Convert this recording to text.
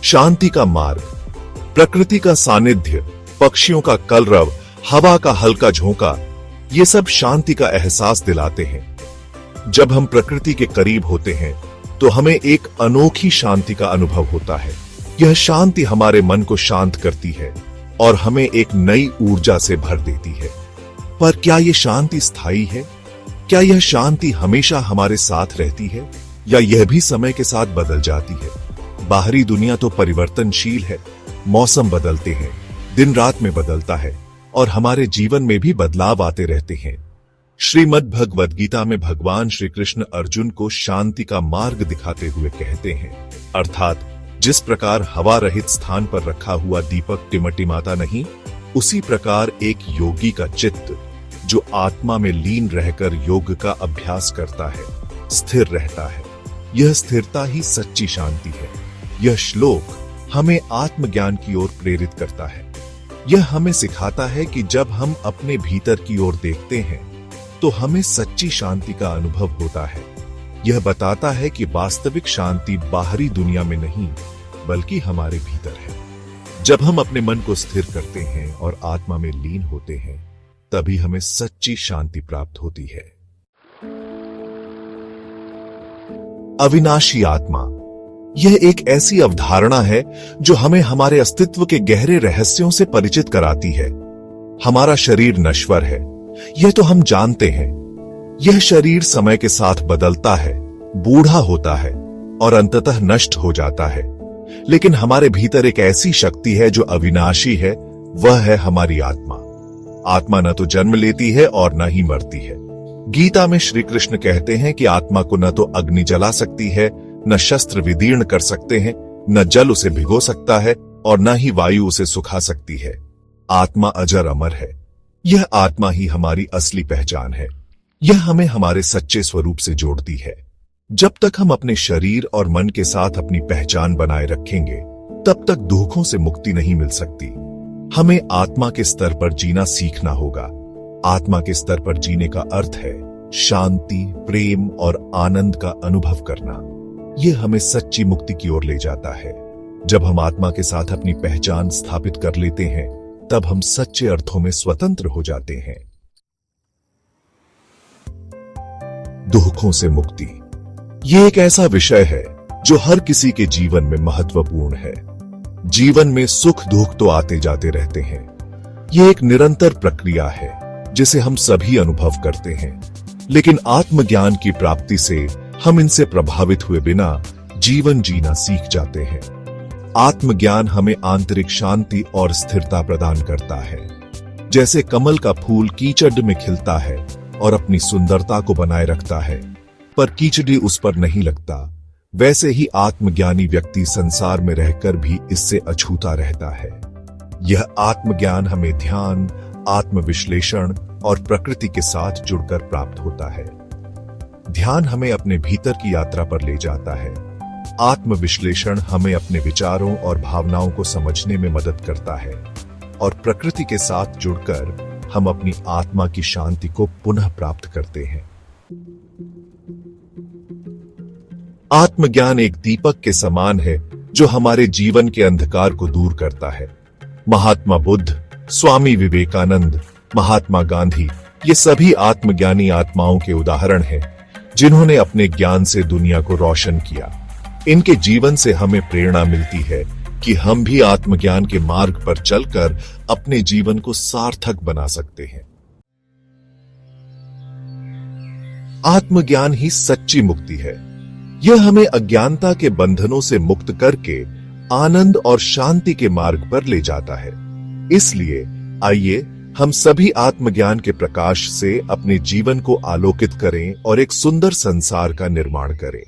शांति का मार्ग, प्रकृति का सानिध्य, पक्षियों का कलरव, हवा का हल्का झोंका, ये सब शांति का एहसास दिलाते हैं। जब हम प्रकृति के करीब होते हैं तो हमें एक अनोखी शांति का अनुभव होता है। यह शांति हमारे मन को शांत करती है और हमें एक नई ऊर्जा से भर देती है। पर क्या यह शांति स्थायी है? क्या यह शांति हमेशा हमारे साथ रहती है या यह भी समय के साथ बदल जाती है? बाहरी दुनिया तो परिवर्तनशील है, मौसम बदलते हैं, दिन रात में बदलता है और हमारे जीवन में भी बदलाव आते रहते हैं। श्रीमद् भगवद गीता में भगवान श्री कृष्ण अर्जुन को शांति का मार्ग दिखाते हुए कहते हैं, अर्थात जिस प्रकार हवा रहित स्थान पर रखा हुआ दीपक टिमटिमाता नहीं, उसी प्रकार एक योगी का चित्त जो आत्मा में लीन रहकर योग का अभ्यास करता है, स्थिर रहता है। यह स्थिरता ही सच्ची शांति है। यह श्लोक हमें आत्मज्ञान की ओर प्रेरित करता है। यह हमें सिखाता है कि जब हम अपने भीतर की ओर देखते हैं तो हमें सच्ची शांति का अनुभव होता है। यह बताता है कि वास्तविक शांति बाहरी दुनिया में नहीं बल्कि हमारे भीतर है। जब हम अपने मन को स्थिर करते हैं और आत्मा में लीन होते हैं, तभी हमें सच्ची शांति प्राप्त होती है। अविनाशी आत्मा, यह एक ऐसी अवधारणा है जो हमें हमारे अस्तित्व के गहरे रहस्यों से परिचित कराती है। हमारा शरीर नश्वर है, यह तो हम जानते हैं। यह शरीर समय के साथ बदलता है, बूढ़ा होता है और अंततः नष्ट हो जाता है। लेकिन हमारे भीतर एक ऐसी शक्ति है जो अविनाशी है, वह है हमारी आत्मा। आत्मा न तो जन्म लेती है और न ही मरती है। गीता में श्री कृष्ण कहते हैं कि आत्मा को न तो अग्नि जला सकती है, न शस्त्र विदीर्ण कर सकते हैं, न जल उसे भिगो सकता है और न ही वायु उसे सुखा सकती है। आत्मा अजर अमर है। यह आत्मा ही हमारी असली पहचान है। यह हमें हमारे सच्चे स्वरूप से जोड़ती है। जब तक हम अपने शरीर और मन के साथ अपनी पहचान बनाए रखेंगे, तब तक दुखों से मुक्ति नहीं मिल सकती। हमें आत्मा के स्तर पर जीना सीखना होगा। आत्मा के स्तर पर जीने का अर्थ है शांति, प्रेम और आनंद का अनुभव करना। यह हमें सच्ची मुक्ति की ओर ले जाता है। जब हम आत्मा के साथ अपनी पहचान स्थापित कर लेते हैं, तब हम सच्चे अर्थों में स्वतंत्र हो जाते हैं। दुखों से मुक्ति, यह एक ऐसा विषय है जो हर किसी के जीवन में महत्वपूर्ण है। जीवन में सुख दुख तो आते जाते रहते हैं। यह एक निरंतर प्रक्रिया है जिसे हम सभी अनुभव करते हैं। लेकिन आत्मज्ञान की प्राप्ति से हम इनसे प्रभावित हुए बिना जीवन जीना सीख जाते हैं। आत्मज्ञान हमें आंतरिक शांति और स्थिरता प्रदान करता है। जैसे कमल का फूल कीचड़ में खिलता है और अपनी सुंदरता को बनाए रखता है, पर कीचड़ी उस पर नहीं लगता, वैसे ही आत्मज्ञानी व्यक्ति संसार में रहकर भी इससे अछूता रहता है। यह आत्मज्ञान हमें ध्यान, आत्मविश्लेषण और प्रकृति के साथ जुड़कर प्राप्त होता है। ध्यान हमें अपने भीतर की यात्रा पर ले जाता है। आत्मविश्लेषण हमें अपने विचारों और भावनाओं को समझने में मदद करता है और प्रकृति के साथ जुड़कर हम अपनी आत्मा की शांति को पुनः प्राप्त करते हैं। आत्मज्ञान एक दीपक के समान है जो हमारे जीवन के अंधकार को दूर करता है। महात्मा बुद्ध, स्वामी विवेकानंद, महात्मा गांधी, ये सभी आत्मज्ञानी आत्माओं के उदाहरण हैं जिन्होंने अपने ज्ञान से दुनिया को रोशन किया। इनके जीवन से हमें प्रेरणा मिलती है कि हम भी आत्मज्ञान के मार्ग पर चलकर अपने जीवन को सार्थक बना सकते हैं। आत्मज्ञान ही सच्ची मुक्ति है। यह हमें अज्ञानता के बंधनों से मुक्त करके आनंद और शांति के मार्ग पर ले जाता है। इसलिए आइए हम सभी आत्मज्ञान के प्रकाश से अपने जीवन को आलोकित करें और एक सुंदर संसार का निर्माण करें।